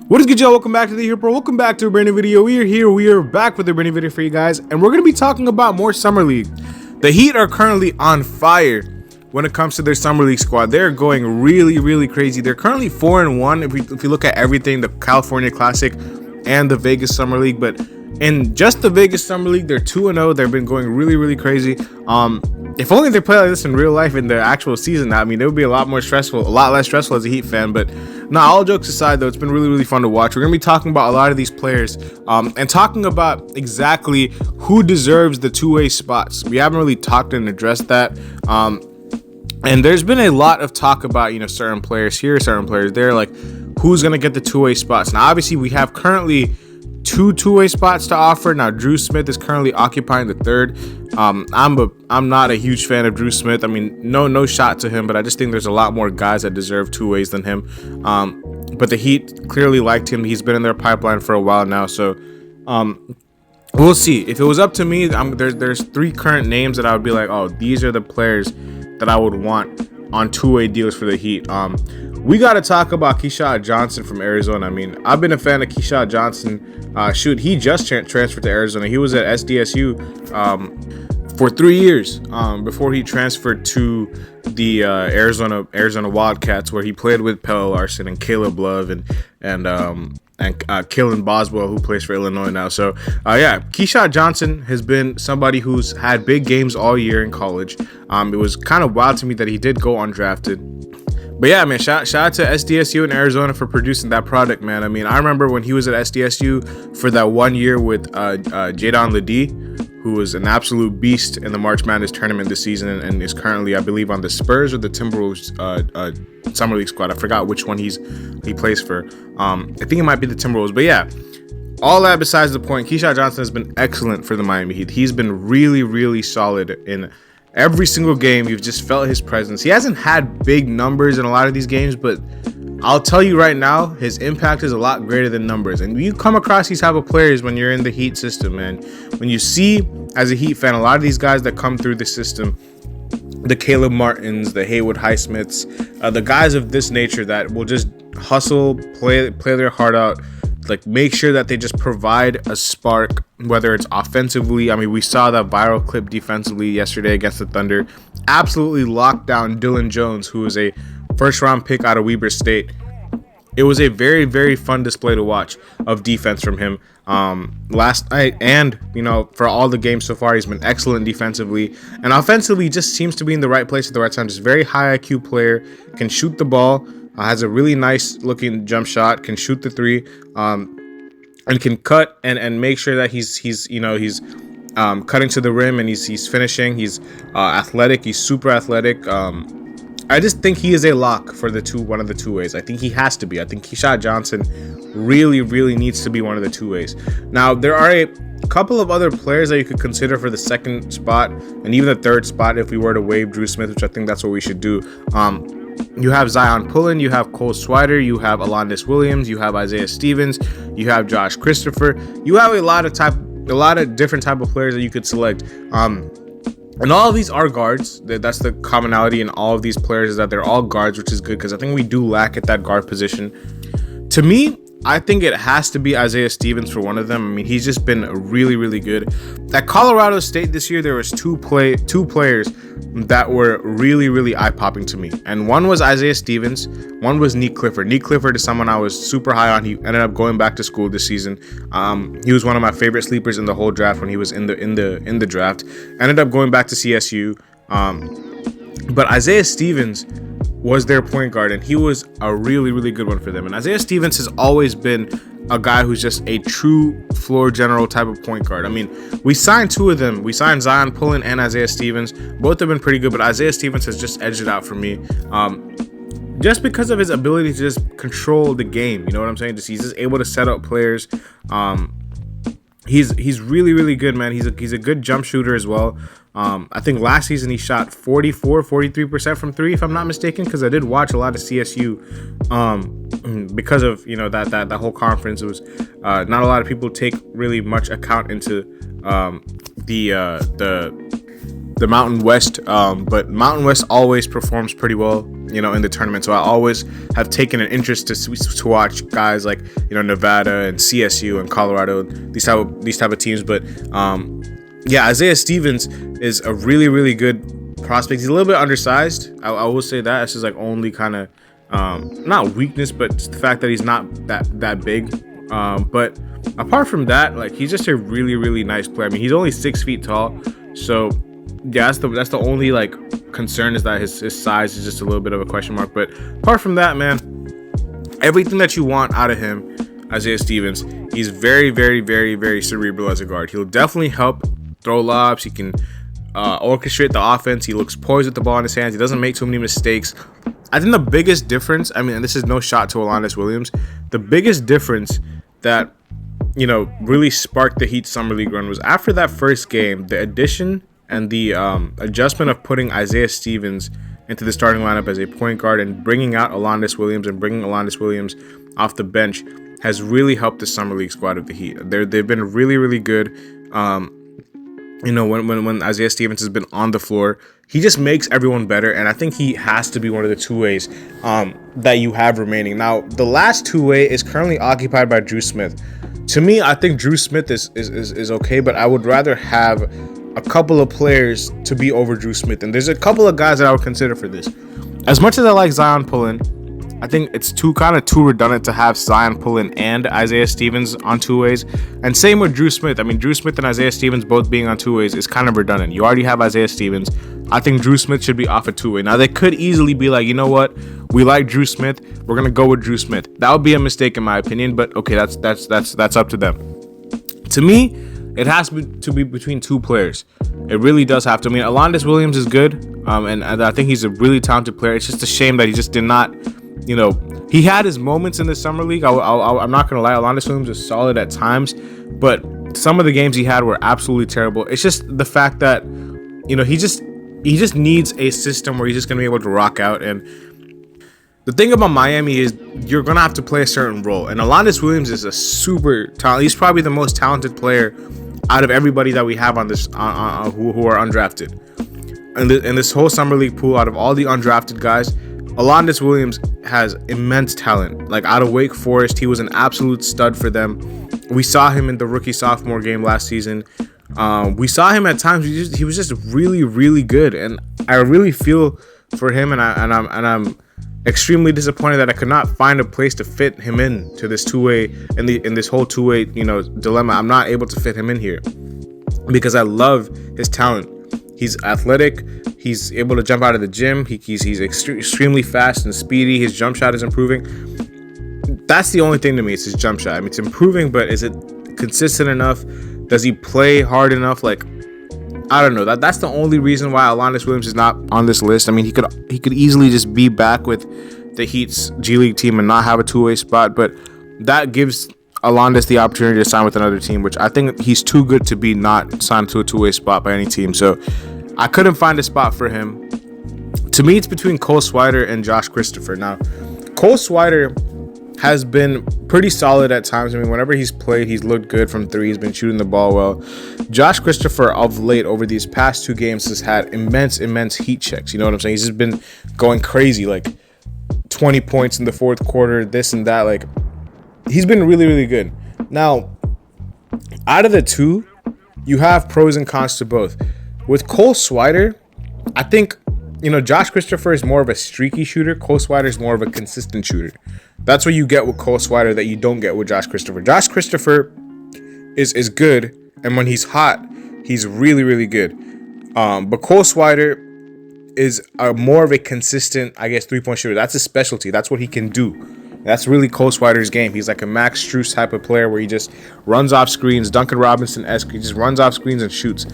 What is good, y'all? Welcome back to the Here Pro. Welcome back to a brand new video. We are back with a brand new video for you guys, and we're going to be talking about more Summer League. The Heat are currently on fire when it comes to their Summer League squad. They're going really crazy. They're currently 4-1 if you look at everything, the California Classic and the Vegas Summer League. But in just the Vegas Summer League, they're 2-0. They've been going really crazy. If only they play like this in real life in the actual season, I mean, it would be a lot less stressful as a Heat fan. But no, all jokes aside, though, it's been really fun to watch. We're going to be talking about a lot of these players and talking about exactly who deserves the two-way spots. We haven't really talked and addressed that. And there's been a lot of talk about, certain players here, certain players there, like who's going to get the two-way spots. Now, obviously, we have currently two-way spots to offer. Now, Drew Smith is currently occupying the third. I'm not a huge fan of Drew Smith. I mean, no shot to him, but I just think there's a lot more guys that deserve two ways than him. But the Heat clearly liked him. He's been in their pipeline for a while now, so we'll see. If it was up to me, there's three current names that I would be like, oh, these are the players that I would want on two-way deals for the Heat. We got to talk about Keshad Johnson from Arizona. I mean, I've been a fan of Keshad Johnson. He just transferred to Arizona. He was at SDSU for 3 years before he transferred to the Arizona Wildcats, where he played with Pelle Larson and Caleb Love and Killen Boswell, who plays for Illinois now. So Keshad Johnson has been somebody who's had big games all year in college. It was kind of wild to me that he did go undrafted. But yeah, man, shout out to SDSU in Arizona for producing that product, man. I mean, I remember when he was at SDSU for that 1 year with Jadon Ledee, who was an absolute beast in the March Madness tournament this season and is currently, I believe, on the Spurs or the Timberwolves Summer League squad. I forgot which one he plays for. I think it might be the Timberwolves. But yeah, all that besides the point, Keshad Johnson has been excellent for the Miami Heat. He's been really solid in every single game. You've just felt his presence. He hasn't had big numbers in a lot of these games, but I'll tell you right now, his impact is a lot greater than numbers. And you come across these type of players when you're in the Heat system, man. When you see, as a Heat fan, a lot of these guys that come through the system, the Caleb Martins, the Haywood Highsmiths, the guys of this nature that will just hustle, play their heart out, like make sure that they just provide a spark, whether it's offensively. I mean, we saw that viral clip defensively yesterday against the Thunder. Absolutely locked down Dylan Jones, who is a first-round pick out of Weber State. It was a very fun display to watch of defense from him last night, and for all the games so far, he's been excellent defensively, and offensively just seems to be in the right place at the right time. Just very high IQ player, can shoot the ball. Has a really nice looking jump shot, can shoot the three, and can cut and make sure that he's cutting to the rim and he's finishing. He's athletic. He's super athletic. I just think he is a lock for one of the two ways. I think he has to be. I think Keshad Johnson really needs to be one of the two ways. Now, there are a couple of other players that you could consider for the second spot and even the third spot if we were to waive Drew Smith, which I think that's what we should do. You have Zion Pullen, you have Cole Swider, you have Alondes Williams, you have Isaiah Stevens, you have Josh Christopher. You have a lot of different type of players that you could select. And all of these are guards. That's the commonality in all of these players, is that they're all guards, which is good because I think we do lack at that guard position. To me, I think it has to be Isaiah Stevens for one of them. I mean, he's just been really good. At Colorado State this year, there was two players that were really eye-popping to me. And one was Isaiah Stevens, one was Nick Clifford. Nick Clifford is someone I was super high on. He ended up going back to school this season. He was one of my favorite sleepers in the whole draft when he was in the draft. Ended up going back to CSU. But Isaiah Stevens was their point guard, and he was a really good one for them. And Isaiah Stevens has always been a guy who's just a true floor general type of point guard. I mean, we signed two of them. We signed Zion Pullen and Isaiah Stevens. Both have been pretty good, but Isaiah Stevens has just edged it out for me. Just because of his ability to just control the game. You know what I'm saying? He's just able to set up players. He's really good, man. He's a good jump shooter as well. I think last season he shot 43% from three, if I'm not mistaken, because I did watch a lot of CSU because of that whole conference. It was not a lot of people take really much account into the Mountain West, but Mountain West always performs pretty well. in the tournament. So I always have taken an interest to watch guys like, Nevada and CSU and Colorado, these type of teams. But Isaiah Stevens is a really, really good prospect. He's a little bit undersized. I will say that. It's just like only kind of not weakness, but the fact that he's not that big. But apart from that, like, he's just a really, really nice player. I mean, he's only 6 feet tall, so yeah, that's the only like concern, is that his size is just a little bit of a question mark. But apart from that, man, everything that you want out of him, Isaiah Stevens, he's very, very, very, very cerebral as a guard. He'll definitely help throw lobs. He can orchestrate the offense. He looks poised with the ball in his hands. He doesn't make too many mistakes. I think the biggest difference, I mean, and this is no shot to Alondes Williams, the biggest difference that really sparked the Heat Summer League run was after that first game, the addition and the adjustment of putting Isaiah Stevens into the starting lineup as a point guard and bringing out Alondes Williams and bringing Alondes Williams off the bench has really helped the Summer League squad of the Heat. They've been really, really good. When Isaiah Stevens has been on the floor, he just makes everyone better, and I think he has to be one of the two-ways that you have remaining. Now, the last two-way is currently occupied by Drew Smith. To me, I think Drew Smith is okay, but I would rather have a couple of players to be over Drew Smith, and there's a couple of guys that I would consider for this. As much as I like Zion Pullen, I think it's too redundant to have Zion Pullen and Isaiah Stevens on two ways. And same with Drew Smith. I mean, Drew Smith and Isaiah Stevens both being on two ways is kind of redundant. You already have Isaiah Stevens. I think Drew Smith should be off a two-way. Now, they could easily be like, you know what? We like Drew Smith. We're going to go with Drew Smith. That would be a mistake in my opinion, but okay, that's up to them. To me, it has to be between two players. It really does have to. I mean, Alondes Williams is good, and I think he's a really talented player. It's just a shame that he just did not, he had his moments in the Summer League. I'm not going to lie. Alondes Williams is solid at times, but some of the games he had were absolutely terrible. It's just the fact that, he just needs a system where he's just going to be able to rock out. And the thing about Miami is you're going to have to play a certain role. And Alondes Williams is a super talented. He's probably the most talented player out of everybody that we have on this, who are undrafted. And in this whole Summer League pool, out of all the undrafted guys, Alondes Williams has immense talent. Like, out of Wake Forest, he was an absolute stud for them. We saw him in the rookie-sophomore game last season. We saw him at times. He was just really, really good, and I really feel for him. And I'm extremely disappointed that I could not find a place to fit him in to this two-way in this whole two-way dilemma. I'm not able to fit him in here because I love his talent. He's athletic. He's able to jump out of the gym. He's extremely fast and speedy. His jump shot is improving. That's the only thing to me. It's his jump shot. I mean, it's improving, but is it consistent enough? Does he play hard enough? Like, I don't know. That's the only reason why Alondes Williams is not on this list. I mean, he could easily just be back with the Heat's G League team and not have a two-way spot, but that gives Alondes the opportunity to sign with another team, which I think he's too good to be not signed to a two-way spot by any team. So I couldn't find a spot for him. To me, it's between Cole Swider and Josh Christopher. Now, Cole Swider has been pretty solid at times. I mean, whenever he's played, he's looked good from three. He's been shooting the ball well. Josh Christopher, of late, over these past two games, has had immense heat checks. You know what I'm saying? He's just been going crazy, like 20 points in the fourth quarter, this and that. Like, he's been really, really good. Now, out of the two, you have pros and cons to both. With Cole Swider, I think, Josh Christopher is more of a streaky shooter. Cole Swider is more of a consistent shooter. That's what you get with Cole Swider that you don't get with Josh Christopher. Josh Christopher is good, and when he's hot, he's really, really good. But Cole Swider is more of a consistent, I guess, three-point shooter. That's his specialty. That's what he can do. That's really Cole Swider's game. He's like a Max Strus type of player where he just runs off screens, Duncan Robinson-esque. He just runs off screens and shoots.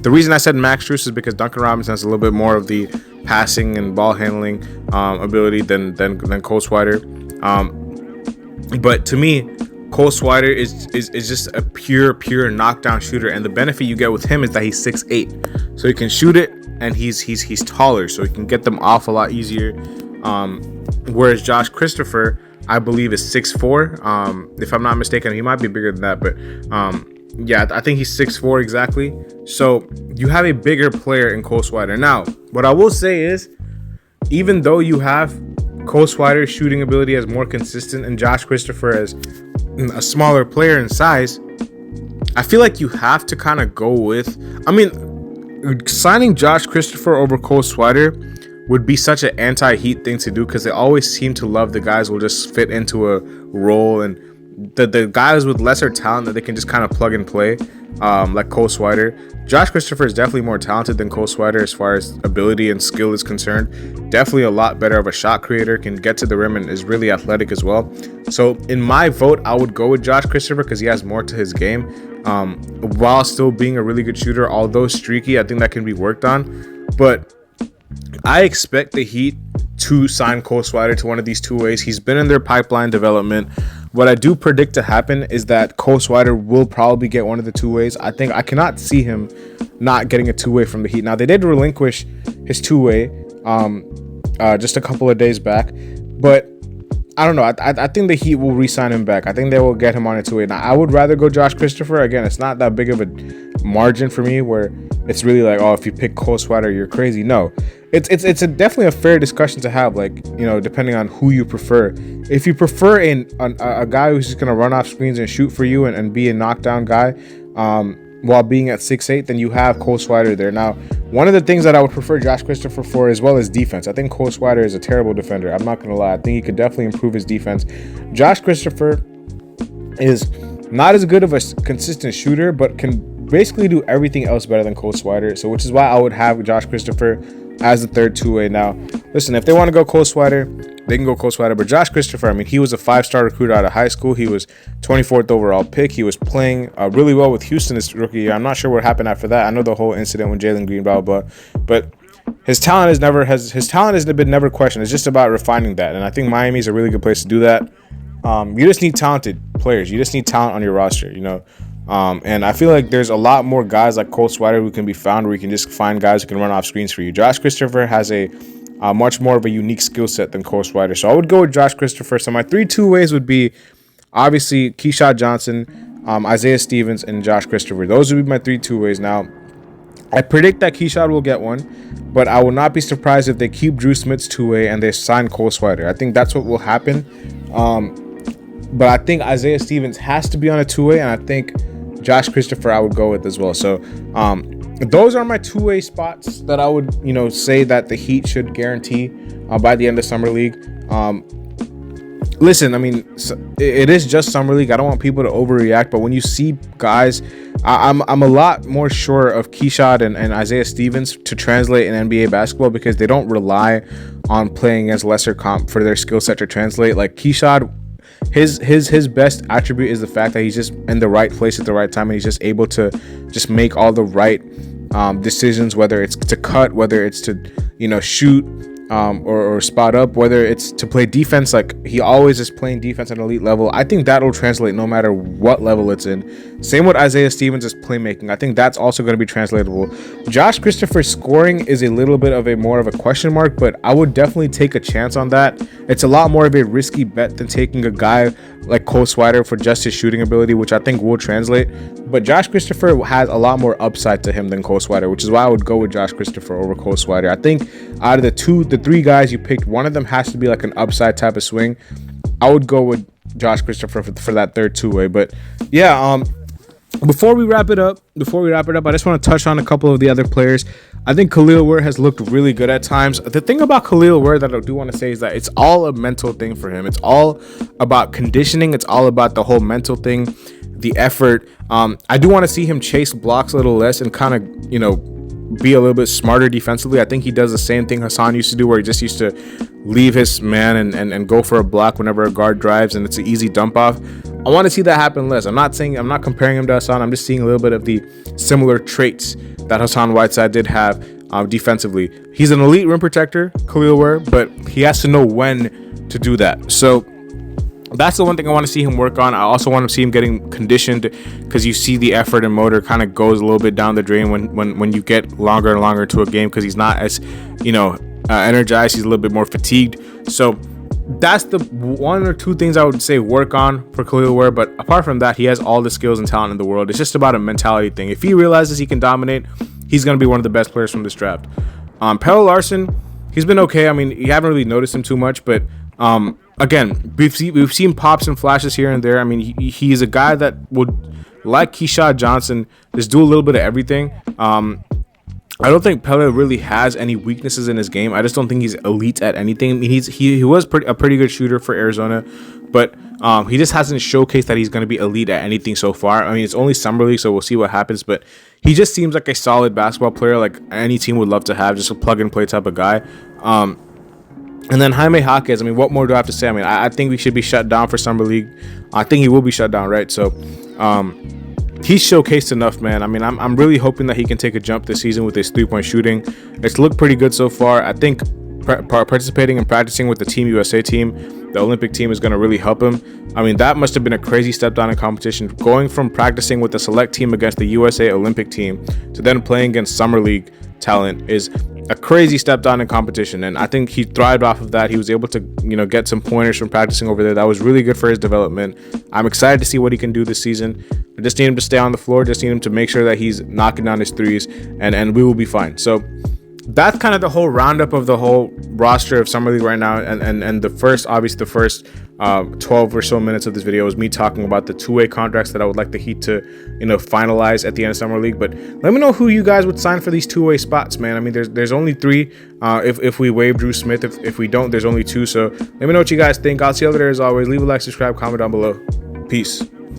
The reason I said Max Strus is because Duncan Robinson has a little bit more of the passing and ball handling ability than Cole Swider. But to me, Cole Swider is just a pure knockdown shooter, and the benefit you get with him is that he's 6'8", so he can shoot it, and he's taller, so he can get them off a lot easier. Whereas Josh Christopher, I believe, is 6'4". If I'm not mistaken, he might be bigger than that, but yeah, I think he's 6'4" exactly. So you have a bigger player in Cole Swider. Now, what I will say is even though you have Cole Swider's shooting ability as more consistent and Josh Christopher as a smaller player in size, I feel like you have to kind of go with. I mean, signing Josh Christopher over Cole Swider would be such an anti-Heat thing to do because they always seem to love the guys who will just fit into a role, and the guys with lesser talent that they can just kind of plug and play, like Cole Swider. Josh Christopher is definitely more talented than Cole Swider as far as ability and skill is concerned. Definitely a lot better of a shot creator, can get to the rim, and is really athletic as well. So in my vote, I would go with Josh Christopher because he has more to his game, while still being a really good shooter. Although streaky, I think that can be worked on. But I expect the Heat to sign Cole Swider to one of these two ways. He's been in their pipeline development. What I do predict to happen is that Cole Swider will probably get one of the two ways. I cannot see him not getting a two-way from the Heat. Now, they did relinquish his two-way just a couple of days back, but I don't know. I think the Heat will re-sign him back. I think they will get him on a two-way. Now, I would rather go Josh Christopher. Again, it's not that big of a margin for me where it's really like, oh, if you pick Cole Swider, you're crazy. No, it's definitely a fair discussion to have, like, you know, depending on who you prefer. If you prefer a guy who's just going to run off screens and shoot for you and be a knockdown guy while being at 6'8", then you have Cole Swider there. Now, one of the things that I would prefer Josh Christopher for as well as defense. I think Cole Swider is a terrible defender. I'm not going to lie. I think he could definitely improve his defense. Josh Christopher is not as good of a consistent shooter, but can basically do everything else better than Cole Swider. So, which is why I would have Josh Christopher as the third two-way. Now, listen, if they want to go Cole Swider, they can go Cole Swider. But Josh Christopher, I mean, he was a 5-star recruit out of high school. He was 24th overall pick. He was playing really well with Houston this rookie year. I'm not sure what happened after that. I know the whole incident with Jalen Green, blah, blah, blah. But his talent has been never questioned. It's just about refining that. And I think Miami is a really good place to do that. You just need talented players. You just need talent on your roster, you know. And I feel like there's a lot more guys like Cole Swider who can be found where you can just find guys who can run off screens for you. Josh Christopher has a much more of a unique skill set than Cole Swider. So I would go with Josh Christopher. So my 3 two-ways would be obviously Keshad Johnson, Isaiah Stevens, and Josh Christopher. Those would be my 3 two-ways. Now, I predict that Keshad will get one, but I will not be surprised if they keep Drew Smith's two-way and they sign Cole Swider. I think that's what will happen. But I think Isaiah Stevens has to be on a two-way, and I think Josh Christopher I would go with as well. So those are my two-way spots that I would, you know, say that the Heat should guarantee by the end of Summer League. Listen, I mean, it is just Summer League. I don't want people to overreact, but when you see guys, I'm a lot more sure of Keshad and Isaiah Stevens to translate in NBA basketball because they don't rely on playing against lesser comp for their skill set to translate. Like Keshad, his best attribute is the fact that he's just in the right place at the right time, and he's just able to just make all the right decisions, whether it's to cut, whether it's to, you know, shoot, or spot up, whether it's to play defense. Like, he always is playing defense at an elite level. I think that'll translate no matter what level it's in. Same with Isaiah Stevens' playmaking. I think that's also going to be translatable. Josh Christopher's scoring is a little bit of a more of a question mark, but I would definitely take a chance on that. It's a lot more of a risky bet than taking a guy like Cole Swider for just his shooting ability, which I think will translate. But Josh Christopher has a lot more upside to him than Cole Swider, which is why I would go with Josh Christopher over Cole Swider. I think out of the 3 guys you picked, one of them has to be like an upside type of swing. I would go with Josh Christopher for that third two-way. But yeah, before we wrap it up, I just want to touch on a couple of the other players. I think Khalil Ware has looked really good at times. The thing about Khalil Ware that I do want to say is that it's all a mental thing for him. It's all about conditioning. It's all about the whole mental thing, the effort. I do want to see him chase blocks a little less and kind of, you know, be a little bit smarter defensively. I think he does the same thing Hassan used to do, where he just used to leave his man and go for a block whenever a guard drives and it's an easy dump off. I want to see that happen less. I'm not comparing him to Hassan. I'm just seeing a little bit of the similar traits that Hassan Whiteside did have defensively. He's an elite rim protector, Khalil Ware, but he has to know when to do that. So that's the one thing I want to see him work on. I also want to see him getting conditioned, because you see the effort and motor kind of goes a little bit down the drain when you get longer and longer into a game, because he's not as, you know, energized. He's a little bit more fatigued. So that's the 1 or 2 things I would say work on for Khalil Ware. But apart from that, he has all the skills and talent in the world. It's just about a mentality thing. If he realizes he can dominate, he's going to be one of the best players from this draft. Pelle Larsson, he's been okay. I mean, you haven't really noticed him too much, but again, we've seen pops and flashes here and there. I mean, he's a guy that would, like Keshad Johnson, just do a little bit of everything. I don't think Pele really has any weaknesses in his game. I just don't think he's elite at anything. I mean, he was a pretty good shooter for Arizona, but he just hasn't showcased that he's going to be elite at anything so far. I mean, it's only summer league, so we'll see what happens. But he just seems like a solid basketball player, like any team would love to have, just a plug and play type of guy. And then Jaime Jaquez, I mean, what more do I have to say? I mean, I think we should be shut down for summer league. I think he will be shut down, right? So he's showcased enough, man. I mean, I'm really hoping that he can take a jump this season with his 3-point shooting. It's looked pretty good so far. I think participating and practicing with the Team USA team, the Olympic team, is going to really help him. I mean, that must have been a crazy step down in competition. Going from practicing with the select team against the USA Olympic team to then playing against summer league talent is a crazy step down in competition, and I think he thrived off of that. He was able to, get some pointers from practicing over there. That was really good for his development. I'm excited to see what he can do this season. I just need him to stay on the floor. Just need him to make sure that he's knocking down his threes, and we will be fine. So that's kind of the whole roundup of the whole roster of summer league right now, and the first 12 or so minutes of this video was me talking about the two-way contracts that I would like the Heat to finalize at the end of summer league. But let me know who you guys would sign for these two-way spots, man. I mean, there's only 3 if we waive Drew Smith. If we don't, there's only 2. So let me know what you guys think. I'll see you over there as always. Leave a like, subscribe, comment down below. Peace.